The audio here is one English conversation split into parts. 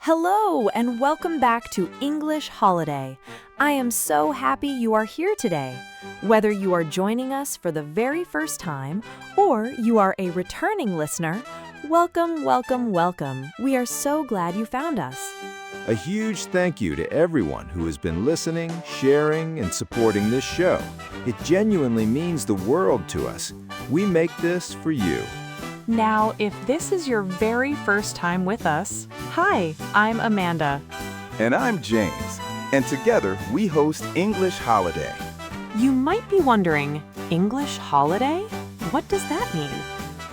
Hello and welcome back to English Holiday. I am so happy you are here today. Whether you are joining us for the very first time or you are a returning listener, welcome, welcome, welcome. We are so glad you found us. A huge thank you to everyone who has been listening, sharing, and supporting this show. It genuinely means the world to us. We make this for you. Now, if this is your very first time with us, hi, I'm Amanda. And I'm James. And together, we host English Holiday. You might be wondering, English Holiday? What does that mean?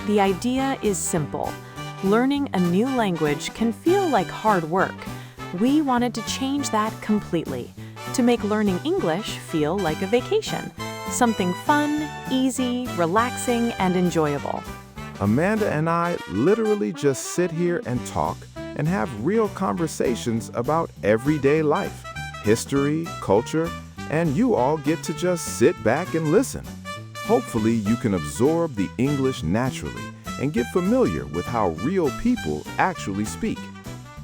The idea is simple. Learning a new language can feel like hard work. We wanted to change that completely, to make learning English feel like a vacation, something fun, easy, relaxing, and enjoyable. Amanda and I literally just sit here and talk and have real conversations about everyday life, history, culture, and you all get to just sit back and listen. Hopefully, you can absorb the English naturally and get familiar with how real people actually speak.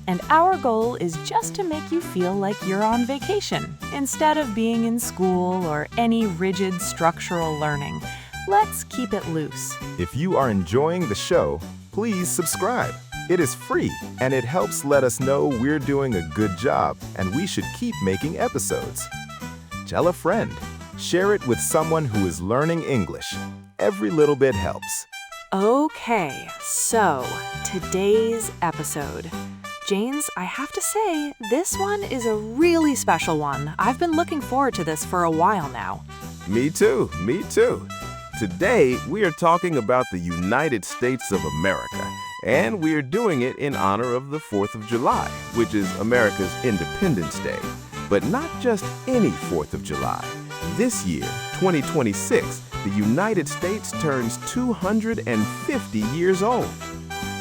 And our goal is just to make you feel like you're on vacation, instead of being in school or any rigid structural learning. Let's keep it loose. If you are enjoying the show, please subscribe. It is free, and it helps let us know we're doing a good job and we should keep making episodes. Tell a friend. Share it with someone who is learning English. Every little bit helps. Okay, so today's episode. James, I have to say, this one is a really special one. I've been looking forward to this for a while now. Me too. Today, we are talking about the United States of America, and we are doing it in honor of the 4th of July, which is America's Independence Day. But not just any 4th of July. This year, 2026, the United States turns 250 years old.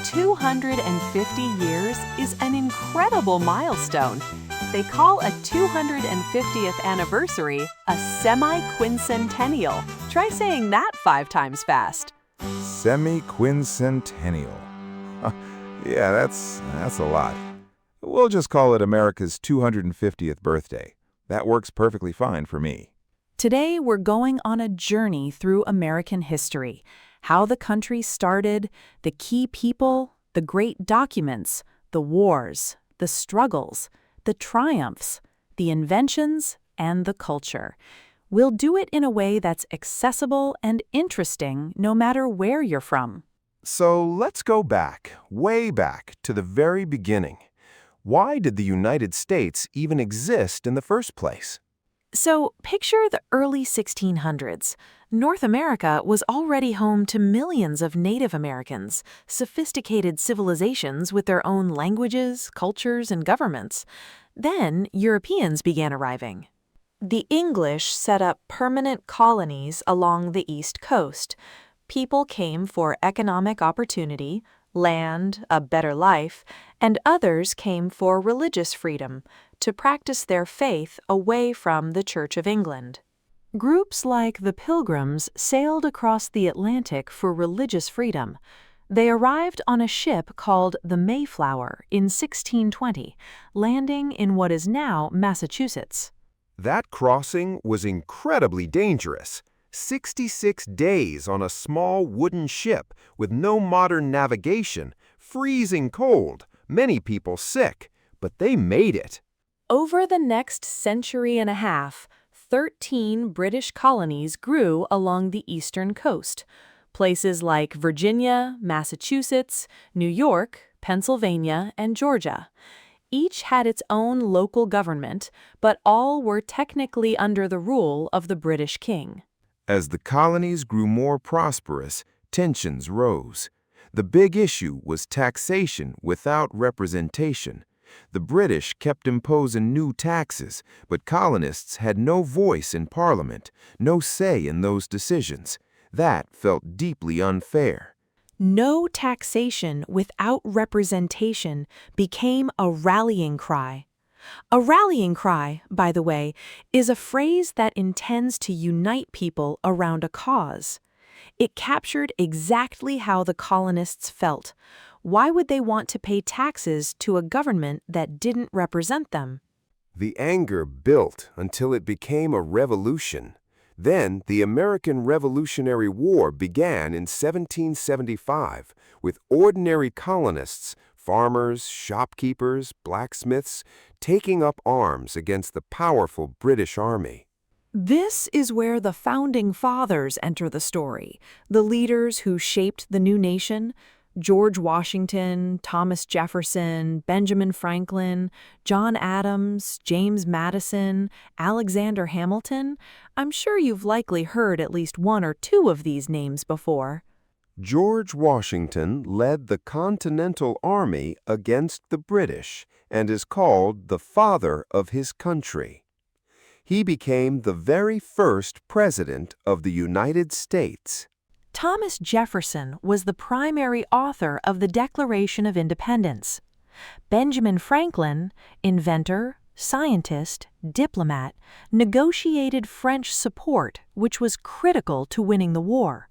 250 years is an incredible milestone. They call a 250th anniversary a semi-quincentennial. Try saying that 5 times fast. Semi-quincentennial. Yeah, that's a lot. We'll just call it America's 250th birthday. That works perfectly fine for me. Today, we're going on a journey through American history, how the country started, the key people, the great documents, the wars, the struggles, the triumphs, the inventions, and the culture. We'll do it in a way that's accessible and interesting no matter where you're from. So let's go back, way back, to the very beginning. Why did the United States even exist in the first place? So picture the early 1600s. North America was already home to millions of Native Americans, sophisticated civilizations with their own languages, cultures, and governments. Then Europeans began arriving. The English set up permanent colonies along the East Coast. People came for economic opportunity, land, a better life, and others came for religious freedom, to practice their faith away from the Church of England. Groups like the Pilgrims sailed across the Atlantic for religious freedom. They arrived on a ship called the Mayflower in 1620, landing in what is now Massachusetts. That crossing was incredibly dangerous. 66 days on a small wooden ship with no modern navigation, freezing cold, many people sick, but they made it. Over the next century and a half, 13 British colonies grew along the eastern coast. Places like Virginia, Massachusetts, New York, Pennsylvania, and Georgia. Each had its own local government, but all were technically under the rule of the British king. As the colonies grew more prosperous, tensions rose. The big issue was taxation without representation. The British kept imposing new taxes, but colonists had no voice in Parliament, no say in those decisions. That felt deeply unfair. No taxation without representation became a rallying cry. A rallying cry, by the way, is a phrase that intends to unite people around a cause. It captured exactly how the colonists felt. Why would they want to pay taxes to a government that didn't represent them? The anger built until it became a revolution. Then the American Revolutionary War began in 1775 with ordinary colonists, farmers, shopkeepers, blacksmiths, taking up arms against the powerful British Army. This is where the Founding Fathers enter the story, the leaders who shaped the new nation. George Washington, Thomas Jefferson, Benjamin Franklin, John Adams, James Madison, Alexander Hamilton. I'm sure you've likely heard at least one or two of these names before. George Washington led the Continental Army against the British and is called the father of his country. He became the very first president of the United States. Thomas Jefferson was the primary author of the Declaration of Independence. Benjamin Franklin, inventor, scientist, diplomat, negotiated French support, which was critical to winning the war.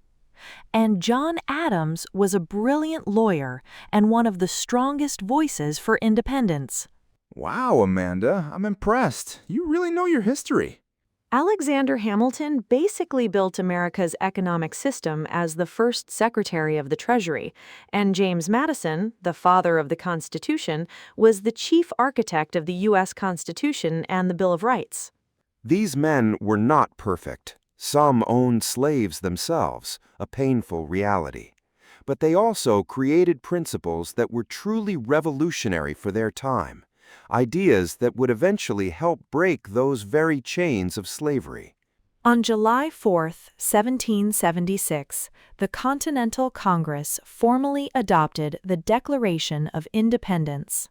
And John Adams was a brilliant lawyer and one of the strongest voices for independence. Wow, Amanda, I'm impressed. You really know your history. Alexander Hamilton basically built America's economic system as the first Secretary of the Treasury, and James Madison, the father of the Constitution, was the chief architect of the U.S. Constitution and the Bill of Rights. These men were not perfect. Some owned slaves themselves, a painful reality. But they also created principles that were truly revolutionary for their time. Ideas that would eventually help break those very chains of slavery. On July 4, 1776, the Continental Congress formally adopted the Declaration of Independence.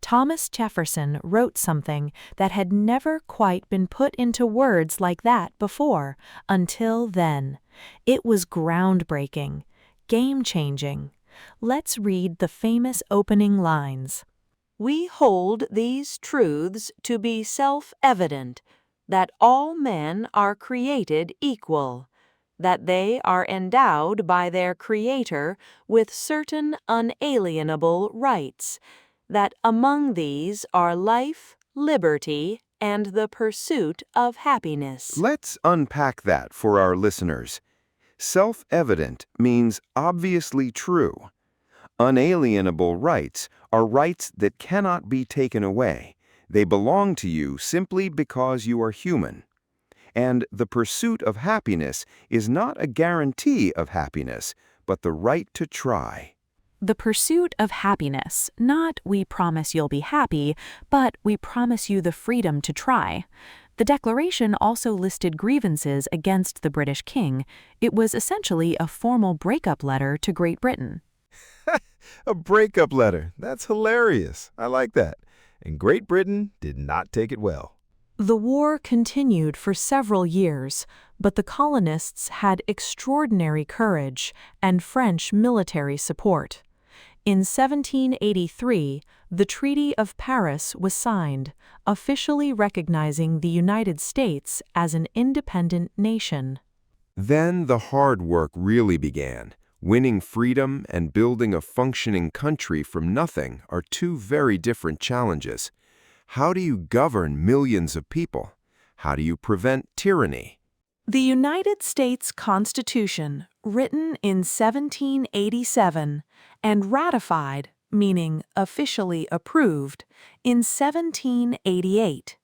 Thomas Jefferson wrote something that had never quite been put into words like that before, until then. It was groundbreaking, game-changing. Let's read the famous opening lines. "We hold these truths to be self-evident, that all men are created equal, that they are endowed by their Creator with certain unalienable rights, that among these are life, liberty, and the pursuit of happiness." Let's unpack that for our listeners. Self-evident means obviously true. Unalienable rights are rights that cannot be taken away. They belong to you simply because you are human. And the pursuit of happiness is not a guarantee of happiness, but the right to try. The pursuit of happiness, not we promise you'll be happy, but we promise you the freedom to try. The Declaration also listed grievances against the British king. It was essentially a formal breakup letter to Great Britain. A breakup letter. That's hilarious. I like that. And Great Britain did not take it well. The war continued for several years, but the colonists had extraordinary courage and French military support. In 1783, the Treaty of Paris was signed, officially recognizing the United States as an independent nation. Then the hard work really began. Winning freedom and building a functioning country from nothing are two very different challenges. How do you govern millions of people? How do you prevent tyranny? The United States Constitution, written in 1787 and ratified, meaning officially approved, in 1788.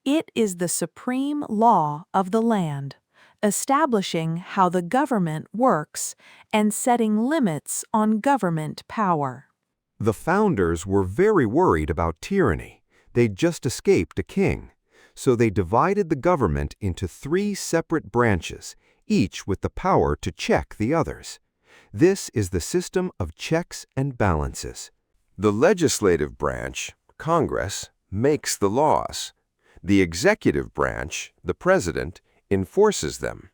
It is the supreme law of the land, establishing how the government works and setting limits on government power. The founders were very worried about tyranny. They'd just escaped a king. So they divided the government into 3 separate branches, each with the power to check the others. This is the system of checks and balances. The legislative branch, Congress, makes the laws. The executive branch, the president, enforces them.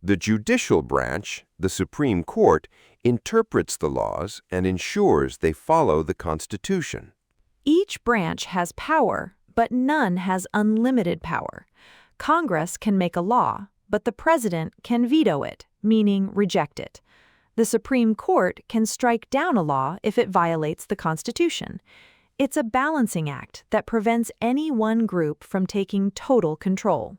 The judicial branch, the Supreme Court, interprets the laws and ensures they follow the Constitution. Each branch has power, but none has unlimited power. Congress can make a law, but the president can veto it, meaning reject it. The Supreme Court can strike down a law if it violates the Constitution. It's a balancing act that prevents any one group from taking total control.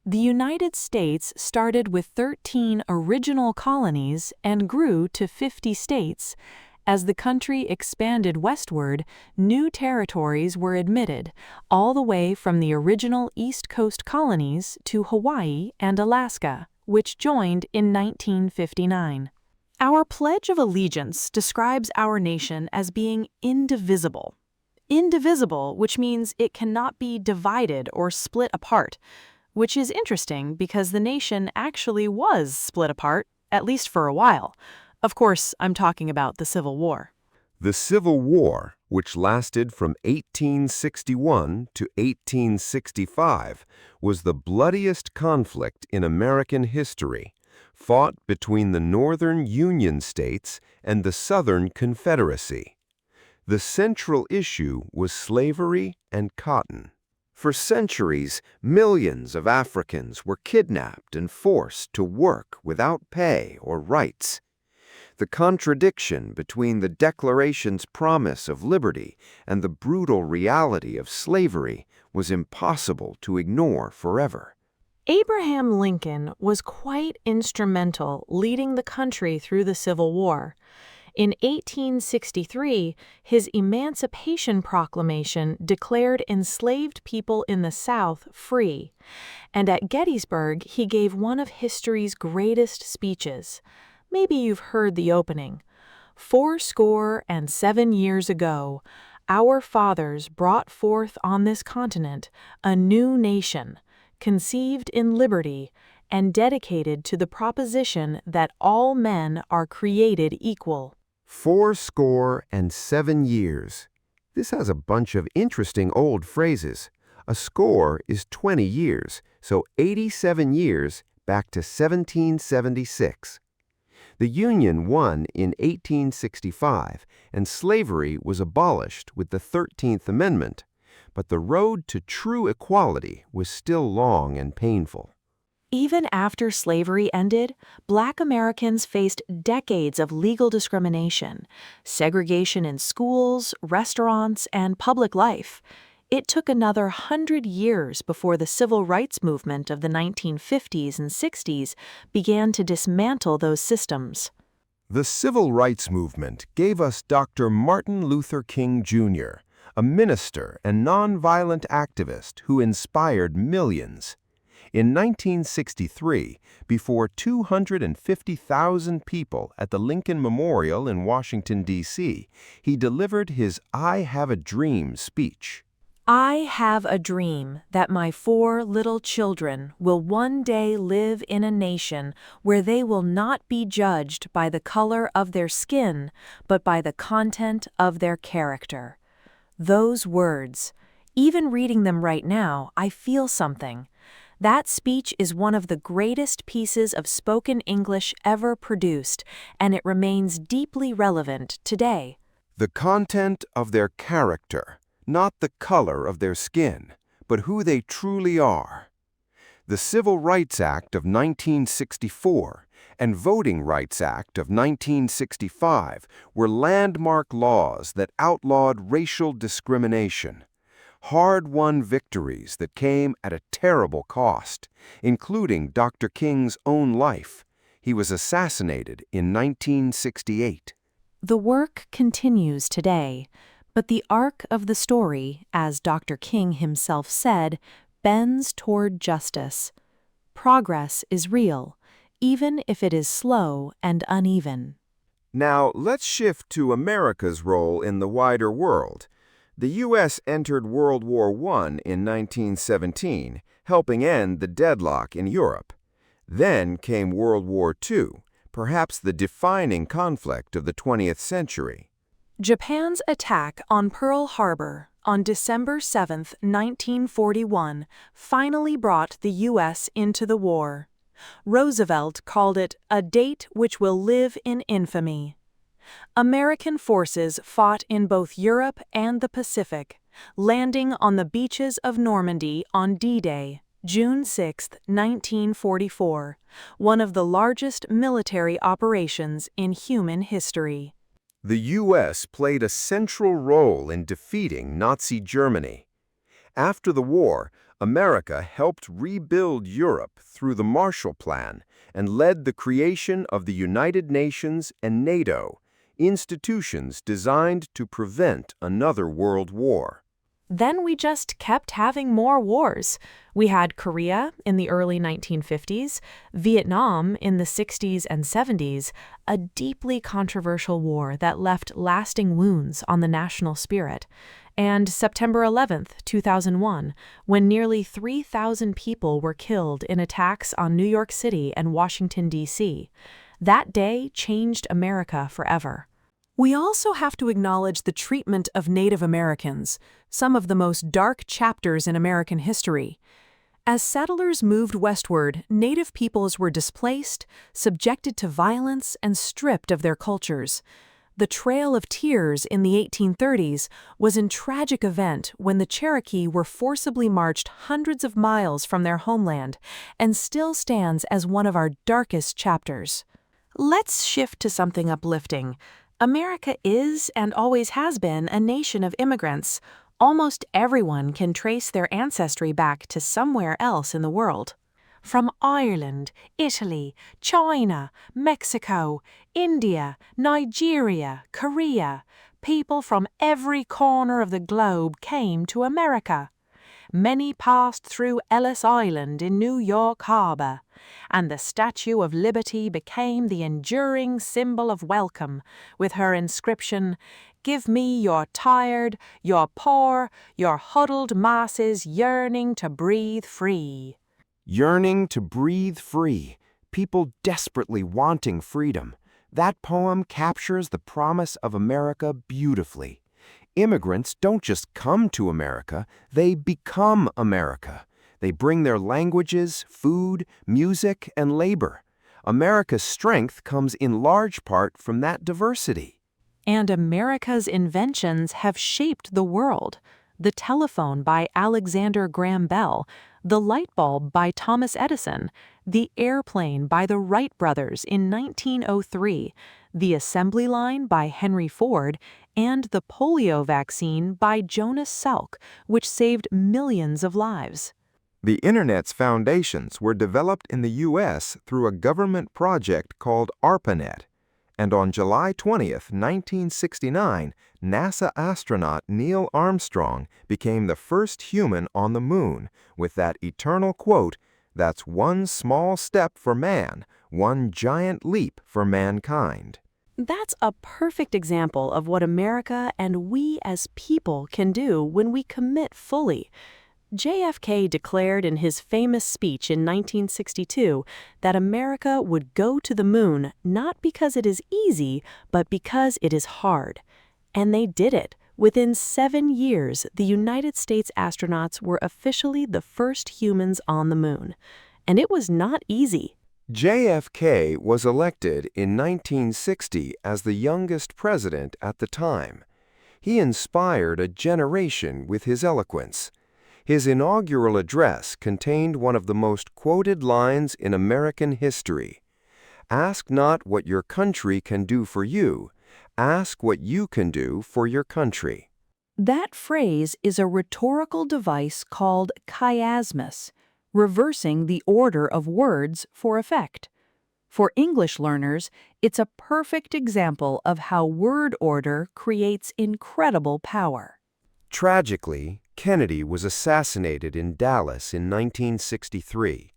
The United States started with 13 original colonies and grew to 50 states. As the country expanded westward, new territories were admitted, all the way from the original East Coast colonies to Hawaii and Alaska, which joined in 1959. Our Pledge of Allegiance describes our nation as being indivisible. Indivisible, which means it cannot be divided or split apart, which is interesting because the nation actually was split apart, at least for a while. Of course, I'm talking about the Civil War. The Civil War, which lasted from 1861 to 1865, was the bloodiest conflict in American history, fought between the Northern Union states and the Southern Confederacy. The central issue was slavery and cotton. For centuries, millions of Africans were kidnapped and forced to work without pay or rights. The contradiction between the Declaration's promise of liberty and the brutal reality of slavery was impossible to ignore forever. Abraham Lincoln was quite instrumental leading the country through the Civil War. In 1863, his Emancipation Proclamation declared enslaved people in the South free, and at Gettysburg he gave one of history's greatest speeches. Maybe you've heard the opening. 77 years ago, our fathers brought forth on this continent a new nation, conceived in liberty, and dedicated to the proposition that all men are created equal. 77 years. This has a bunch of interesting old phrases. A score is 20 years, so 87 years back to 1776. The Union won in 1865, and slavery was abolished with the 13th Amendment, but the road to true equality was still long and painful. Even after slavery ended, Black Americans faced decades of legal discrimination, segregation in schools, restaurants, and public life. It took another 100 years before the civil rights movement of the 1950s and 60s began to dismantle those systems. The civil rights movement gave us Dr. Martin Luther King Jr., a minister and nonviolent activist who inspired millions. In 1963, before 250,000 people at the Lincoln Memorial in Washington, D.C., he delivered his I Have a Dream speech. I have a dream that my 4 little children will one day live in a nation where they will not be judged by the color of their skin, but by the content of their character. Those words, even reading them right now, I feel something. That speech is one of the greatest pieces of spoken English ever produced, and it remains deeply relevant today. The content of their character, not the color of their skin, but who they truly are. The Civil Rights Act of 1964 and Voting Rights Act of 1965 were landmark laws that outlawed racial discrimination. Hard-won victories that came at a terrible cost, including Dr. King's own life. He was assassinated in 1968. The work continues today, but the arc of the story, as Dr. King himself said, bends toward justice. Progress is real, even if it is slow and uneven. Now, let's shift to America's role in the wider world. The U.S. entered World War I in 1917, helping end the deadlock in Europe. Then came World War II, perhaps the defining conflict of the 20th century. Japan's attack on Pearl Harbor on December 7, 1941, finally brought the U.S. into the war. Roosevelt called it a date which will live in infamy. American forces fought in both Europe and the Pacific, landing on the beaches of Normandy on D-Day. June 6, 1944, one of the largest military operations in human history. The U.S. played a central role in defeating Nazi Germany. After the war, America helped rebuild Europe through the Marshall Plan and led the creation of the United Nations and NATO, institutions designed to prevent another world war. Then we just kept having more wars. We had Korea in the early 1950s, Vietnam in the 60s and 70s, a deeply controversial war that left lasting wounds on the national spirit, and September 11th, 2001, when nearly 3,000 people were killed in attacks on New York City and Washington, D.C. That day changed America forever. We also have to acknowledge the treatment of Native Americans, some of the most dark chapters in American history. As settlers moved westward, Native peoples were displaced, subjected to violence, and stripped of their cultures. The Trail of Tears in the 1830s was a tragic event when the Cherokee were forcibly marched hundreds of miles from their homeland and still stands as one of our darkest chapters. Let's shift to something uplifting. America is and always has been a nation of immigrants. Almost everyone can trace their ancestry back to somewhere else in the world. From Ireland, Italy, China, Mexico, India, Nigeria, Korea, people from every corner of the globe came to America. Many passed through Ellis Island in New York Harbor, and the Statue of Liberty became the enduring symbol of welcome, with her inscription, "Give me your tired, your poor, your huddled masses yearning to breathe free." Yearning to breathe free, people desperately wanting freedom. That poem captures the promise of America beautifully. Immigrants don't just come to America, they become America. They bring their languages, food, music, and labor. America's strength comes in large part from that diversity. And America's inventions have shaped the world. The telephone by Alexander Graham Bell, the light bulb by Thomas Edison, the airplane by the Wright brothers in 1903, the assembly line by Henry Ford, and the polio vaccine by Jonas Salk, which saved millions of lives. The Internet's foundations were developed in the U.S. through a government project called ARPANET. And on July 20th, 1969, NASA astronaut Neil Armstrong became the first human on the moon with that eternal quote, "That's one small step for man, one giant leap for mankind." That's a perfect example of what America and we as people can do when we commit fully. JFK declared in his famous speech in 1962 that America would go to the moon not because it is easy, but because it is hard. And they did it. Within 7 years, the United States astronauts were officially the first humans on the moon. And it was not easy. JFK was elected in 1960 as the youngest president at the time. He inspired a generation with his eloquence. His inaugural address contained one of the most quoted lines in American history. "Ask not what your country can do for you. Ask what you can do for your country." That phrase is a rhetorical device called chiasmus, reversing the order of words for effect. For English learners, it's a perfect example of how word order creates incredible power. Tragically, Kennedy was assassinated in Dallas in 1963.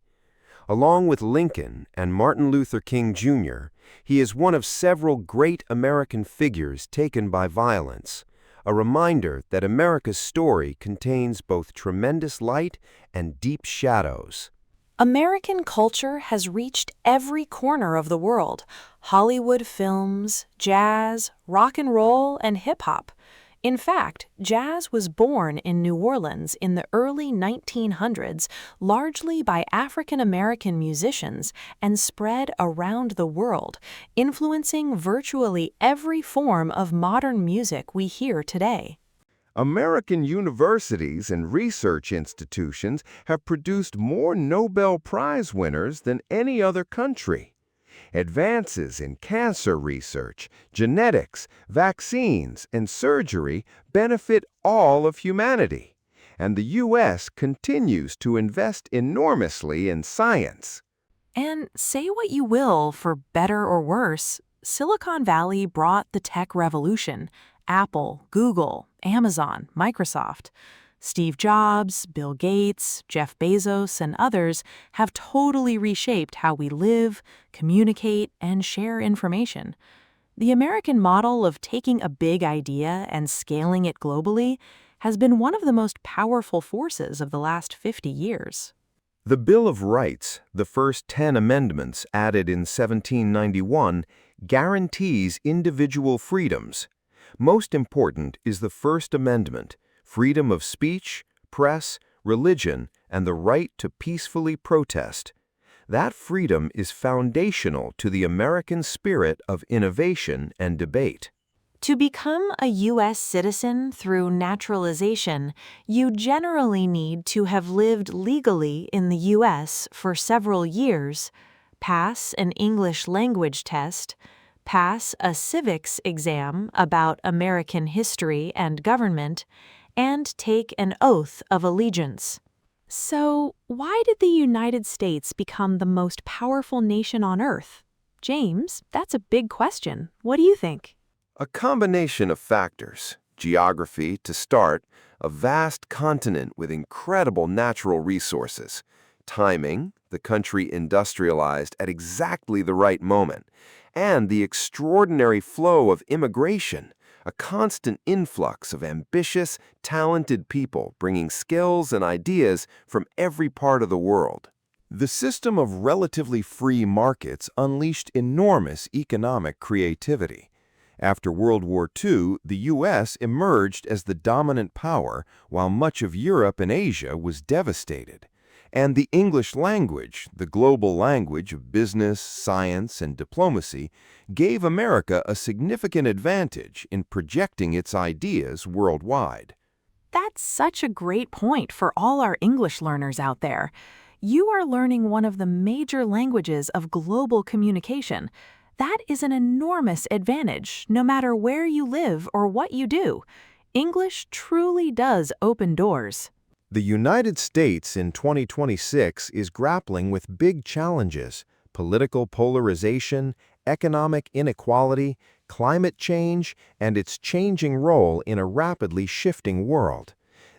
Along with Lincoln and Martin Luther King Jr., he is one of several great American figures taken by violence, a reminder that America's story contains both tremendous light and deep shadows. American culture has reached every corner of the world. Hollywood films, jazz, rock and roll, and hip-hop. In fact, jazz was born in New Orleans in the early 1900s, largely by African American musicians, and spread around the world, influencing virtually every form of modern music we hear today. American universities and research institutions have produced more Nobel Prize winners than any other country. Advances in cancer research, genetics, vaccines, and surgery benefit all of humanity, and the U.S. continues to invest enormously in science. And say what you will, for better or worse, Silicon Valley brought the tech revolution. Apple, Google, Amazon, Microsoft. Steve Jobs, Bill Gates, Jeff Bezos, and others have totally reshaped how we live, communicate, and share information. The American model of taking a big idea and scaling it globally has been one of the most powerful forces of the last 50 years. The Bill of Rights, the first 10 amendments added in 1791, guarantees individual freedoms. Most important is the First Amendment, freedom of speech, press, religion, and the right to peacefully protest. That freedom is foundational to the American spirit of innovation and debate. To become a U.S. citizen through naturalization, you generally need to have lived legally in the U.S. for several years, pass an English language test, pass a civics exam about American history and government, and take an oath of allegiance. So, why did the United States become the most powerful nation on Earth? James, that's a big question. What do you think? A combination of factors. Geography, to start, a vast continent with incredible natural resources. Timing, the country industrialized at exactly the right moment. And the extraordinary flow of immigration, a constant influx of ambitious, talented people bringing skills and ideas from every part of the world. The system of relatively free markets unleashed enormous economic creativity. After World War II, the U.S. emerged as the dominant power, while much of Europe and Asia was devastated. And the English language, the global language of business, science, and diplomacy, gave America a significant advantage in projecting its ideas worldwide. That's such a great point for all our English learners out there. You are learning one of the major languages of global communication. That is an enormous advantage, no matter where you live or what you do. English truly does open doors. The United States in 2026 is grappling with big challenges: political polarization, economic inequality, climate change, and its changing role in a rapidly shifting world.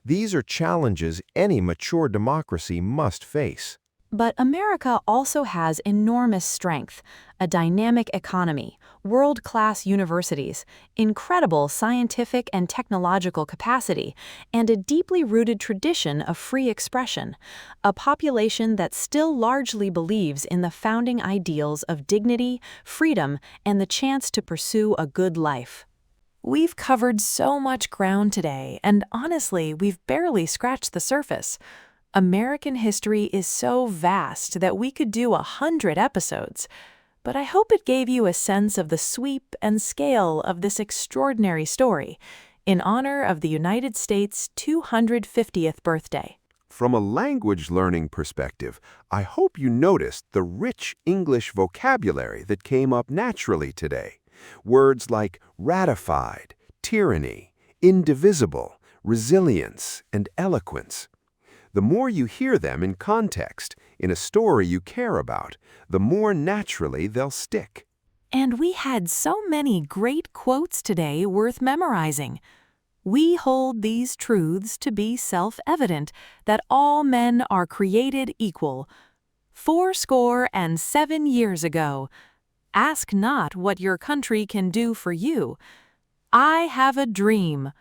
These are challenges any mature democracy must face. But America also has enormous strength, a dynamic economy, world-class universities, incredible scientific and technological capacity, and a deeply rooted tradition of free expression, a population that still largely believes in the founding ideals of dignity, freedom, and the chance to pursue a good life. We've covered so much ground today, and honestly, we've barely scratched the surface. American history is so vast that we could do 100 episodes, but I hope it gave you a sense of the sweep and scale of this extraordinary story in honor of the United States' 250th birthday. From a language learning perspective, I hope you noticed the rich English vocabulary that came up naturally today. Words like ratified, tyranny, indivisible, resilience, and eloquence. The more you hear them in context, in a story you care about, the more naturally they'll stick. And we had so many great quotes today worth memorizing. We hold these truths to be self-evident, that all men are created equal. 77 years ago. Ask not what your country can do for you. I have a dream.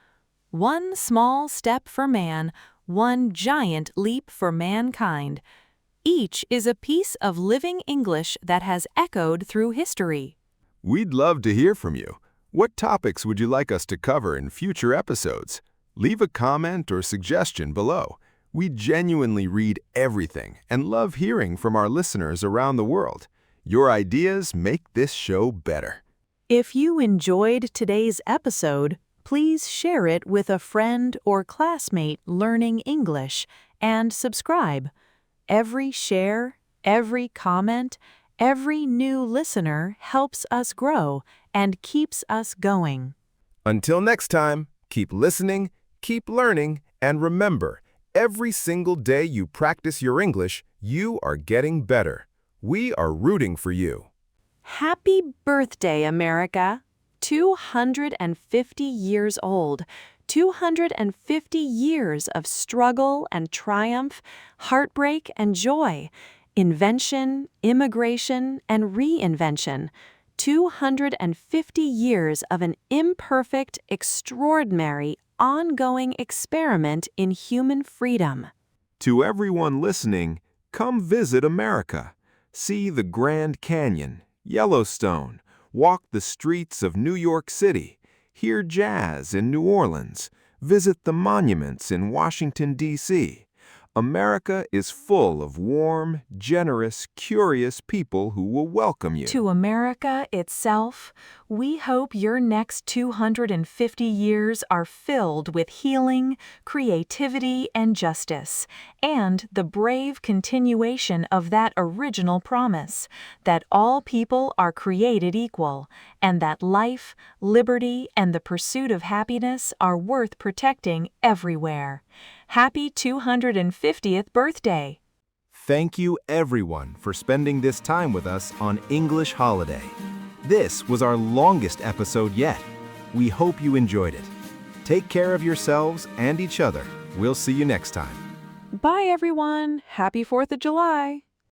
One small step for man, one giant leap for mankind. Each is a piece of living English that has echoed through history. We'd love to hear from you. What topics would you like us to cover in future episodes? Leave a comment or suggestion below. We genuinely read everything and love hearing from our listeners around the world. Your ideas make this show better. If you enjoyed today's episode, Please share it with a friend or classmate learning English and subscribe. Every share, every comment, every new listener helps us grow and keeps us going. Until next time, keep listening, keep learning, and remember, every single day you practice your English, you are getting better. We are rooting for you. Happy birthday, America! 250 years old. 250 years of struggle and triumph, heartbreak and joy, invention, immigration, and reinvention. 250 years of an imperfect, extraordinary, ongoing experiment in human freedom. To everyone listening, come visit America. See the Grand Canyon, Yellowstone, walk the streets of New York City, hear jazz in New Orleans, visit the monuments in Washington, D.C. America is full of warm, generous, curious people who will welcome you. To America itself, we hope your next 250 years are filled with healing, creativity, and justice, and the brave continuation of that original promise, that all people are created equal, and that life, liberty, and the pursuit of happiness are worth protecting everywhere. Happy 250th birthday! Thank you, everyone, for spending this time with us on English Holiday. This was our longest episode yet. We hope you enjoyed it. Take care of yourselves and each other. We'll see you next time. Bye, everyone. Happy 4th of July.